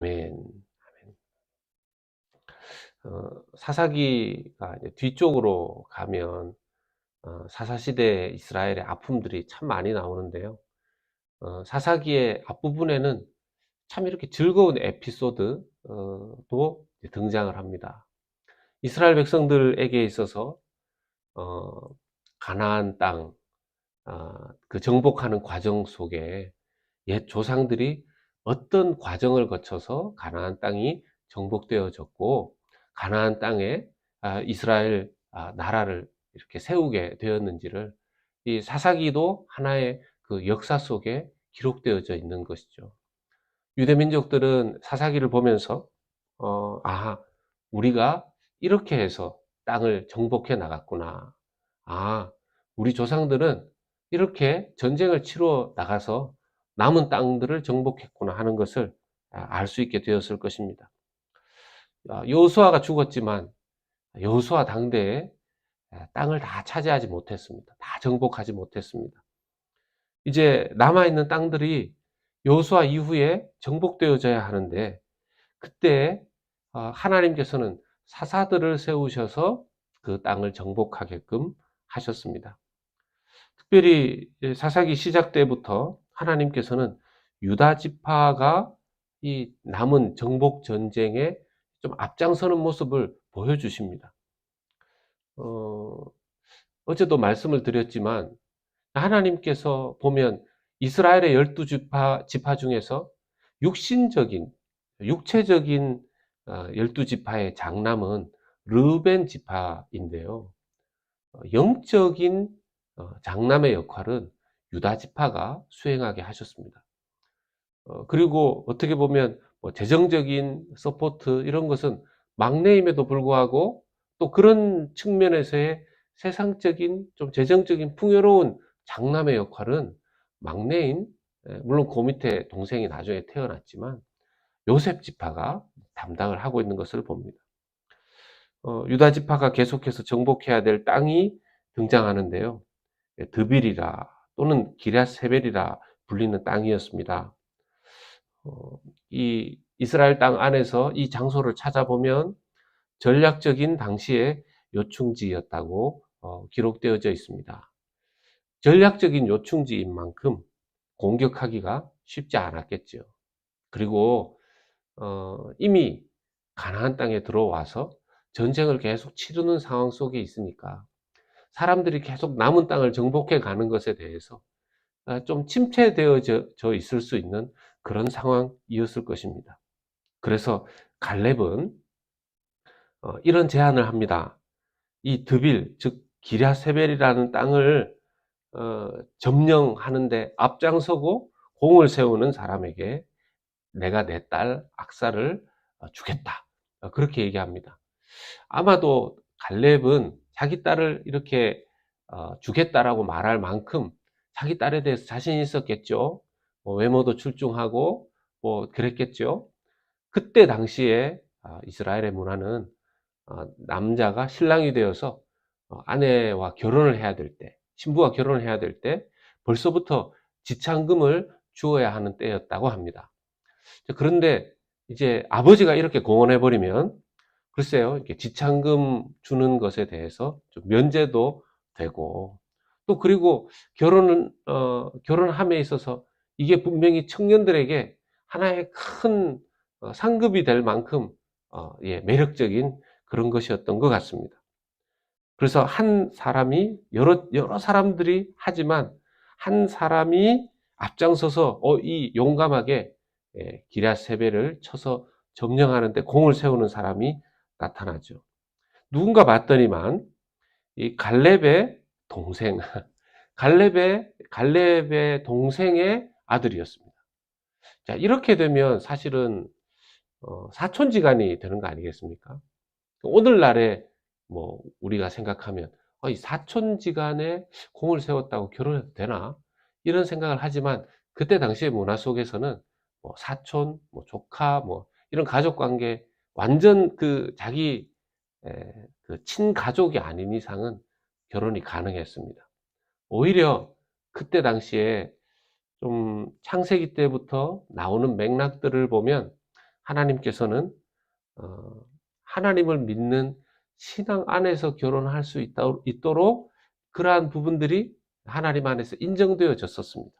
아멘. 사사기가 이제 뒤쪽으로 가면 사사시대 이스라엘의 아픔들이 참 많이 나오는데요. 사사기의 앞부분에는 참 이렇게 즐거운 에피소드 도 등장을 합니다. 이스라엘 백성들에게 있어서 어, 가나안 땅, 그 정복하는 과정 속에 옛 조상들이 어떤 과정을 거쳐서 가나안 땅이 정복되어졌고, 가나안 땅에 이스라엘 나라를 이렇게 세우게 되었는지를 이 사사기도 하나의 그 역사 속에 기록되어져 있는 것이죠. 유대민족들은 사사기를 보면서 우리가 이렇게 해서 땅을 정복해 나갔구나. 아, 우리 조상들은 이렇게 전쟁을 치러 나가서 남은 땅들을 정복했구나 하는 것을 알 수 있게 되었을 것입니다. 여호수아가 죽었지만 여호수아 당대에 땅을 다 차지하지 못했습니다. 다 정복하지 못했습니다. 이제 남아있는 땅들이 여호수아 이후에 정복되어져야 하는데, 그때 하나님께서는 사사들을 세우셔서 그 땅을 정복하게끔 하셨습니다. 특별히 사사기 시작 때부터 하나님께서는 유다 지파가 이 남은 정복 전쟁에 좀 앞장서는 모습을 보여주십니다. 어제도 말씀을 드렸지만, 하나님께서 보면 이스라엘의 12지파 중에서 육신적인, 육체적인 12지파의 장남은 르벤 지파인데요. 영적인 장남의 역할은 유다 지파가 수행하게 하셨습니다. 그리고 어떻게 보면 뭐 재정적인 서포트 이런 것은 막내임에도 불구하고 또 그런 측면에서의 세상적인 좀 재정적인 풍요로운 장남의 역할은 막내인, 물론 그 밑에 동생이 나중에 태어났지만 요셉 지파가 담당을 하고 있는 것을 봅니다. 유다 지파가 계속해서 정복해야 될 땅이 등장하는데요. 드빌이라 또는 기럇세벨이라 불리는 땅이었습니다. 이 이스라엘 땅 안에서 이 장소를 찾아보면 전략적인 당시의 요충지였다고 기록되어져 있습니다. 전략적인 요충지인 만큼 공격하기가 쉽지 않았겠죠. 그리고 이미 가나안 땅에 들어와서 전쟁을 계속 치르는 상황 속에 있으니까 사람들이 계속 남은 땅을 정복해 가는 것에 대해서 좀 침체되어져 있을 수 있는 그런 상황이었을 것입니다. 그래서 갈렙은 이런 제안을 합니다. 이 드빌, 즉 기랴세벨이라는 땅을 점령하는데 앞장서고 공을 세우는 사람에게 내가 내 딸 악사를 주겠다. 그렇게 얘기합니다. 아마도 갈렙은 자기 딸을 이렇게 주겠다라고 말할 만큼 자기 딸에 대해서 자신이 있었겠죠. 뭐 외모도 출중하고 뭐 그랬겠죠. 그때 당시에 이스라엘의 문화는 남자가 신랑이 되어서 아내와 결혼을 해야 될 때, 신부와 결혼을 해야 될 때 벌써부터 지참금을 주어야 하는 때였다고 합니다. 그런데 이제 아버지가 이렇게 공언해 버리면 글쎄요, 이렇게 지참금 주는 것에 대해서 좀 면제도 되고, 또 그리고 결혼함에 있어서 이게 분명히 청년들에게 하나의 큰 상급이 될 만큼 예, 매력적인 그런 것이었던 것 같습니다. 그래서 한 사람이 여러 사람들이 하지만 한 사람이 앞장서서 이 용감하게 기럇세벨을 쳐서 점령하는데 공을 세우는 사람이 나타나죠. 누군가 봤더니만 이 갈렙의 동생, 갈렙의 동생의 아들이었습니다. 자, 이렇게 되면 사실은 사촌지간이 되는 거 아니겠습니까? 오늘날에 뭐 우리가 생각하면 이 사촌지간에 공을 세웠다고 결혼해도 되나? 이런 생각을 하지만 그때 당시의 문화 속에서는 뭐 사촌, 뭐 조카, 뭐 이런 가족 관계 완전 그 자기 그 친가족이 아닌 이상은 결혼이 가능했습니다. 오히려 그때 당시에 좀 창세기 때부터 나오는 맥락들을 보면 하나님께서는 하나님을 믿는 신앙 안에서 결혼할 수 있도록 그러한 부분들이 하나님 안에서 인정되어졌었습니다.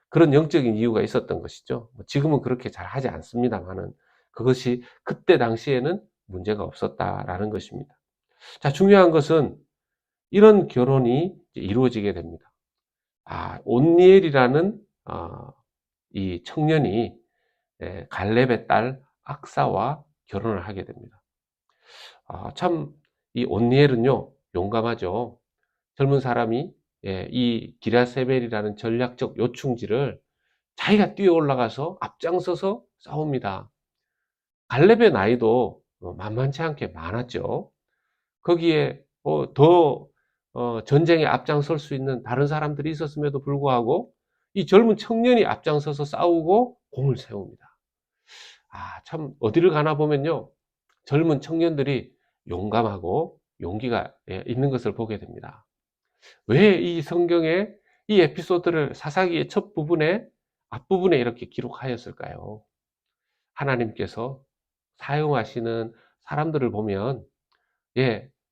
그런 영적인 이유가 있었던 것이죠. 지금은 그렇게 잘 하지 않습니다만은 그것이 그때 당시에는 문제가 없었다라는 것입니다. 자, 중요한 것은 이런 결혼이 이루어지게 됩니다. 온니엘이라는 이 청년이 갈렙의 딸 악사와 결혼을 하게 됩니다. 참 이 온니엘은요 용감하죠. 젊은 사람이 이 기럇세벨이라는 전략적 요충지를 자기가 뛰어 올라가서 앞장서서 싸웁니다. 갈렙의 나이도 만만치 않게 많았죠. 거기에 더 전쟁에 앞장설 수 있는 다른 사람들이 있었음에도 불구하고 이 젊은 청년이 앞장서서 싸우고 공을 세웁니다. 참 어디를 가나 보면요 젊은 청년들이 용감하고 용기가 있는 것을 보게 됩니다. 왜 이 성경에 이 에피소드를 사사기의 첫 부분에 앞부분에 이렇게 기록하였을까요? 하나님께서 사용하시는 사람들을 보면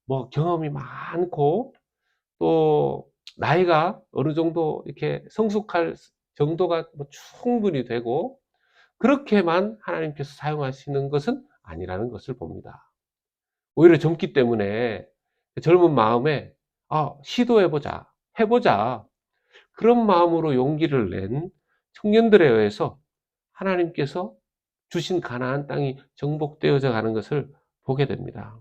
뭐 경험이 많고 또 나이가 어느 정도 이렇게 성숙할 정도가 뭐 충분히 되고 그렇게만 하나님께서 사용하시는 것은 아니라는 것을 봅니다. 오히려 젊기 때문에 젊은 마음에 시도해보자, 해보자 그런 마음으로 용기를 낸 청년들에 의해서 하나님께서 주신 가나안 땅이 정복되어져 가는 것을 보게 됩니다.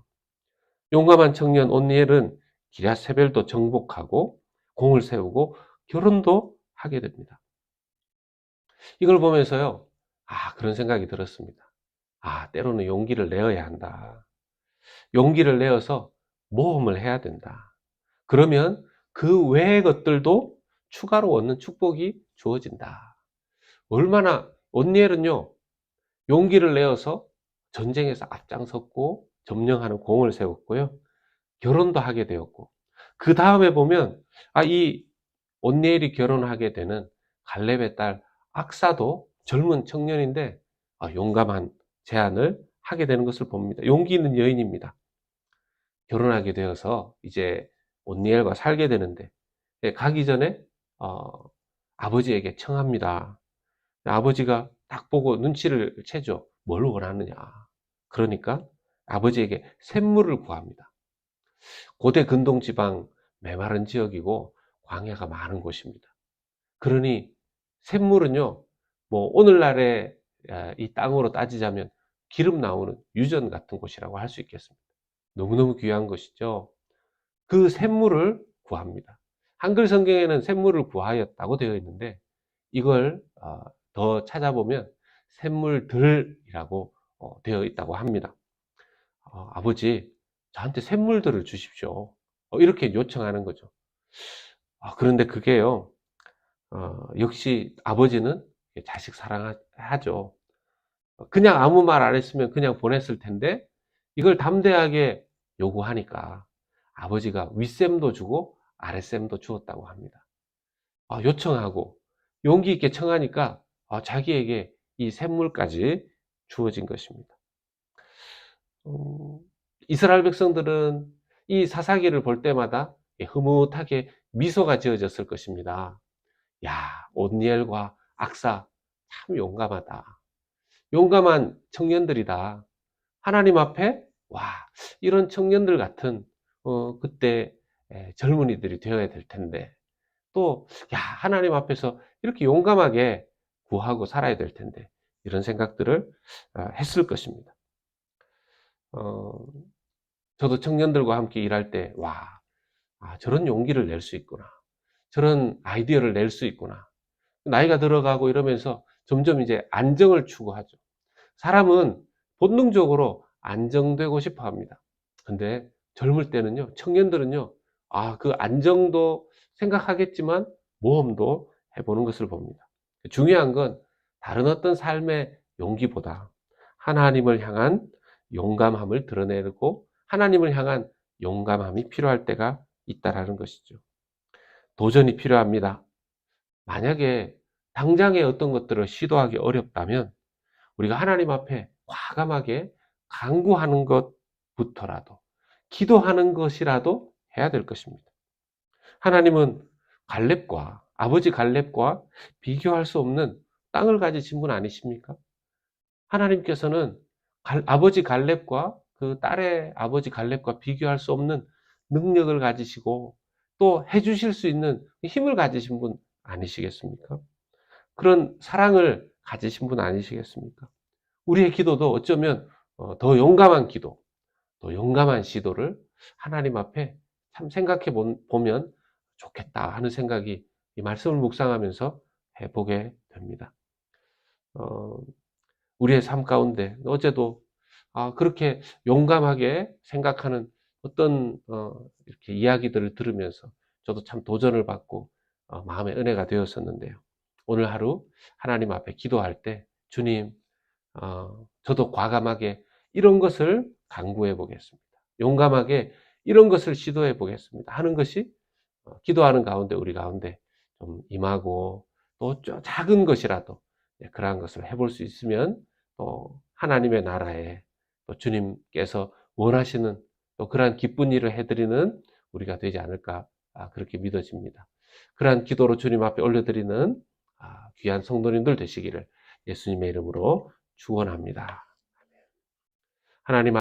용감한 청년 온니엘은 기럇세벨도 정복하고 공을 세우고 결혼도 하게 됩니다. 이걸 보면서요, 그런 생각이 들었습니다. 때로는 용기를 내어야 한다. 용기를 내어서 모험을 해야 된다. 그러면 그 외의 것들도 추가로 얻는 축복이 주어진다. 얼마나 온니엘은요 용기를 내어서 전쟁에서 앞장섰고 점령하는 공을 세웠고요 결혼도 하게 되었고 그 다음에 보면 이 온니엘이 결혼하게 되는 갈렙의 딸 악사도 젊은 청년인데 용감한 제안을 하게 되는 것을 봅니다. 용기 있는 여인입니다. 결혼하게 되어서 이제 온니엘과 살게 되는데 가기 전에 아버지에게 청합니다. 아버지가 딱 보고 눈치를 채죠. 뭘 원하느냐. 그러니까 아버지에게 샘물을 구합니다. 고대 근동 지방 메마른 지역이고 광야가 많은 곳입니다. 그러니 샘물은요, 뭐 오늘날의 이 땅으로 따지자면 기름 나오는 유전 같은 곳이라고 할 수 있겠습니다. 너무너무 귀한 것이죠. 그 샘물을 구합니다. 한글 성경에는 샘물을 구하였다고 되어 있는데 이걸 더 찾아보면 샘물들이라고 되어 있다고 합니다. 아버지, 저한테 샘물들을 주십시오. 이렇게 요청하는 거죠. 그런데 그게요, 역시 아버지는 자식 사랑하죠. 그냥 아무 말 안 했으면 그냥 보냈을 텐데 이걸 담대하게 요구하니까 아버지가 윗셈도 주고 아랫셈도 주었다고 합니다. 요청하고 용기 있게 청하니까 자기에게 이 샘물까지 주어진 것입니다. 이스라엘 백성들은 이 사사기를 볼 때마다 흐뭇하게 미소가 지어졌을 것입니다. 온니엘과 악사 참 용감하다. 용감한 청년들이다. 하나님 앞에 이런 청년들 같은 그때 젊은이들이 되어야 될 텐데 또 하나님 앞에서 이렇게 용감하게 구하고 살아야 될 텐데 이런 생각들을 했을 것입니다. 저도 청년들과 함께 일할 때 저런 용기를 낼 수 있구나. 저런 아이디어를 낼 수 있구나. 나이가 들어가고 이러면서 점점 이제 안정을 추구하죠. 사람은 본능적으로 안정되고 싶어 합니다. 근데 젊을 때는요, 청년들은요, 그 안정도 생각하겠지만 모험도 해보는 것을 봅니다. 중요한 건 다른 어떤 삶의 용기보다 하나님을 향한 용감함을 드러내고 하나님을 향한 용감함이 필요할 때가 있다라는 것이죠. 도전이 필요합니다. 만약에 당장에 어떤 것들을 시도하기 어렵다면 우리가 하나님 앞에 과감하게 간구하는 것부터라도, 기도하는 것이라도 해야 될 것입니다. 하나님은 아버지 갈렙과 비교할 수 없는 땅을 가지신 분 아니십니까? 하나님께서는 아버지 갈렙과 그 딸의 아버지 갈렙과 비교할 수 없는 능력을 가지시고 또 해주실 수 있는 힘을 가지신 분 아니시겠습니까? 그런 사랑을 가지신 분 아니시겠습니까? 우리의 기도도 어쩌면 더 용감한 기도, 더 용감한 시도를 하나님 앞에 참 생각해 보면 좋겠다 하는 생각이 이 말씀을 묵상하면서 해보게 됩니다. 우리의 삶 가운데 어제도 그렇게 용감하게 생각하는 어떤 이렇게 이야기들을 들으면서 저도 참 도전을 받고 마음의 은혜가 되었었는데요. 오늘 하루 하나님 앞에 기도할 때 주님, 저도 과감하게 이런 것을 간구해 보겠습니다. 용감하게 이런 것을 시도해 보겠습니다 하는 것이 기도하는 가운데 우리 가운데 좀 임하고 또 작은 것이라도 그러한 것을 해볼 수 있으면 또 하나님의 나라에 또 주님께서 원하시는 또 그러한 기쁜 일을 해드리는 우리가 되지 않을까 그렇게 믿어집니다. 그러한 기도로 주님 앞에 올려드리는 귀한 성도님들 되시기를 예수님의 이름으로 축원합니다. 하나님